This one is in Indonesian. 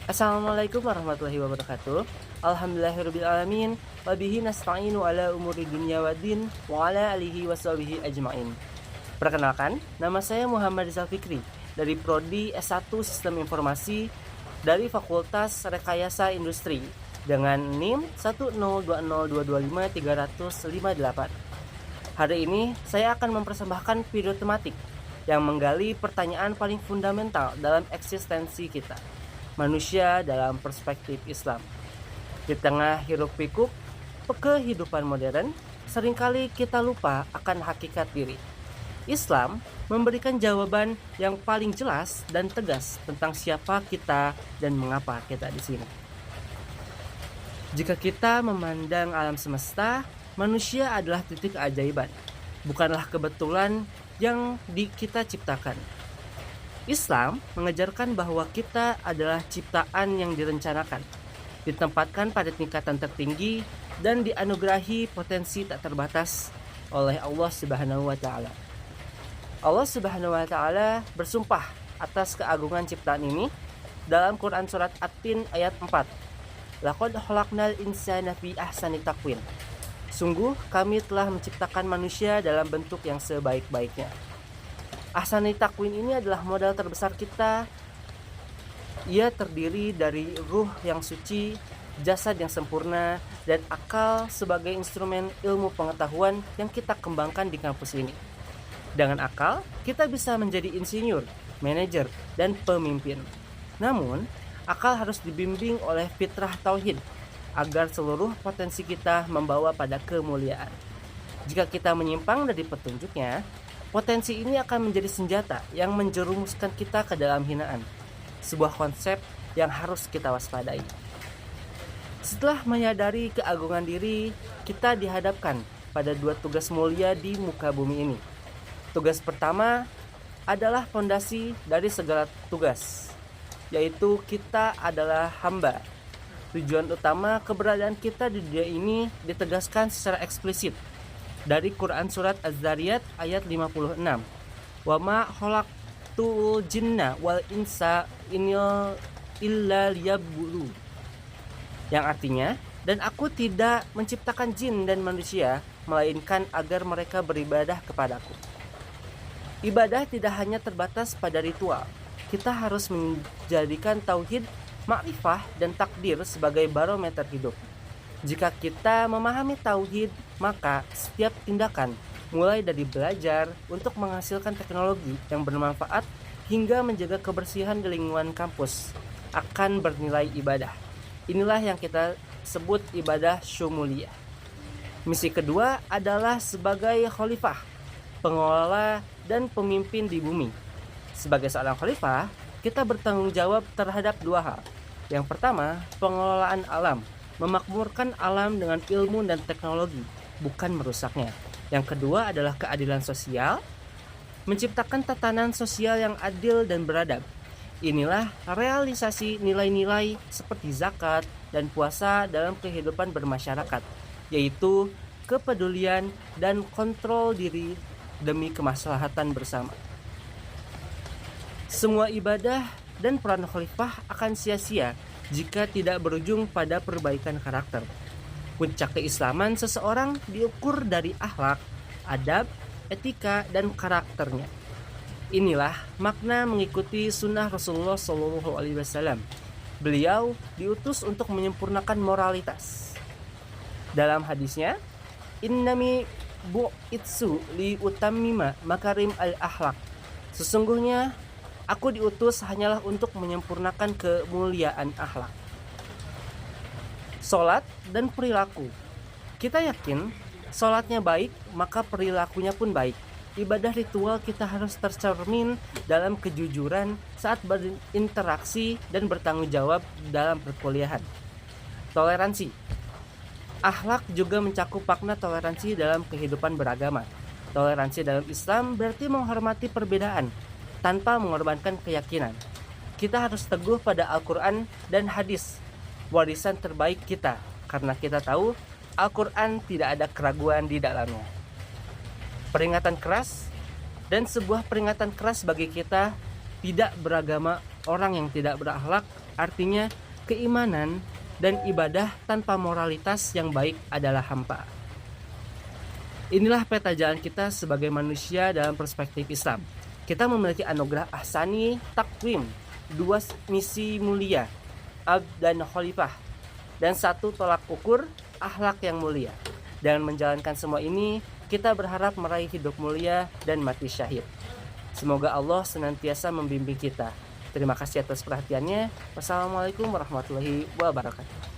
Assalamualaikum warahmatullahi wabarakatuh. Alhamdulillahirrabbilalamin. Wabihi nasta'inu ala umuri dunya waddin. Wa ala alihi washabihi ajma'in. Perkenalkan, nama saya Muhammad Rizal Fikri dari Prodi S1 Sistem Informasi dari Fakultas Rekayasa Industri dengan NIM 10202253058. Hari ini saya akan mempersembahkan video tematik yang menggali pertanyaan paling fundamental dalam eksistensi kita, manusia dalam perspektif Islam. Di tengah hiruk-pikuk kehidupan modern, seringkali kita lupa akan hakikat diri. Islam memberikan jawaban yang paling jelas dan tegas tentang siapa kita dan mengapa kita di sini. Jika kita memandang alam semesta, manusia adalah titik keajaiban, bukanlah kebetulan yang kita ciptakan. Islam mengajarkan bahwa kita adalah ciptaan yang direncanakan, ditempatkan pada tingkatan tertinggi, dan dianugerahi potensi tak terbatas oleh Allah Subhanahu wa Ta'ala. Allah Subhanahu wa Ta'ala bersumpah atas keagungan ciptaan ini dalam Quran Surat At-Tin ayat 4. Laqad khalaqnal insana fi ahsani taqwim. Sungguh kami telah menciptakan manusia dalam bentuk yang sebaik-baiknya. Ahsani takwin ini adalah modal terbesar kita. Ia terdiri dari ruh yang suci, jasad yang sempurna, dan akal sebagai instrumen ilmu pengetahuan yang kita kembangkan di kampus ini. Dengan akal, kita bisa menjadi insinyur, manajer, dan pemimpin. Namun, akal harus dibimbing oleh fitrah tauhid agar seluruh potensi kita membawa pada kemuliaan. Jika kita menyimpang dari petunjuknya, potensi ini akan menjadi senjata yang menjerumuskan kita ke dalam hinaan. Sebuah konsep yang harus kita waspadai. Setelah menyadari keagungan diri, kita dihadapkan pada dua tugas mulia di muka bumi ini. Tugas pertama adalah fondasi dari segala tugas, yaitu kita adalah hamba. Tujuan utama keberadaan kita di dunia ini ditegaskan secara eksplisit dari Quran Surat Az-Zariyat ayat 56. Wa ma khalaqtul jinna wal insa illa liya'budun. Yang artinya, dan aku tidak menciptakan jin dan manusia melainkan agar mereka beribadah kepadaku. Ibadah tidak hanya terbatas pada ritual. Kita harus menjadikan tauhid, makrifah, dan takdir sebagai barometer hidup. Jika kita memahami tauhid, maka setiap tindakan, mulai dari belajar untuk menghasilkan teknologi yang bermanfaat hingga menjaga kebersihan di lingkungan kampus, akan bernilai ibadah. Inilah yang kita sebut ibadah syumuliyah. Misi kedua adalah sebagai khalifah, pengelola dan pemimpin di bumi. Sebagai seorang khalifah, kita bertanggung jawab terhadap dua hal. Yang pertama, pengelolaan alam, memakmurkan alam dengan ilmu dan teknologi, bukan merusaknya. Yang kedua adalah keadilan sosial, menciptakan tatanan sosial yang adil dan beradab. Inilah realisasi nilai-nilai seperti zakat dan puasa dalam kehidupan bermasyarakat, yaitu kepedulian dan kontrol diri demi kemaslahatan bersama. Semua ibadah dan peran khalifah akan sia-sia jika tidak berujung pada perbaikan karakter. Puncak keislaman seseorang diukur dari akhlak, adab, etika, dan karakternya. Inilah makna mengikuti sunnah Rasulullah SAW. Beliau diutus untuk menyempurnakan moralitas. Dalam hadisnya, innami bu'itsu li utammima makarim al-akhlak. Sesungguhnya aku diutus hanyalah untuk menyempurnakan kemuliaan akhlak. Salat dan perilaku. Kita yakin salatnya baik, maka perilakunya pun baik. Ibadah ritual kita harus tercermin dalam kejujuran saat berinteraksi dan bertanggung jawab dalam perkuliahan. Toleransi. Akhlak juga mencakup makna toleransi dalam kehidupan beragama. Toleransi dalam Islam berarti menghormati perbedaan tanpa mengorbankan keyakinan. Kita harus teguh pada Al-Quran dan hadis, warisan terbaik kita, karena kita tahu Al-Quran tidak ada keraguan di dalamnya. Peringatan keras, dan sebuah peringatan keras bagi kita tidak beragama, orang yang tidak berakhlak, Artinya, keimanan dan ibadah tanpa moralitas yang baik adalah hampa. Inilah peta jalan kita sebagai manusia dalam perspektif Islam. Kita memiliki anugerah ahsani takwim, 2 misi mulia, abd dan khalifah, dan 1 tolak ukur, akhlak yang mulia. Dengan menjalankan semua ini, kita berharap meraih hidup mulia dan mati syahid. Semoga Allah senantiasa membimbing kita. Terima kasih atas perhatiannya. Wassalamualaikum warahmatullahi wabarakatuh.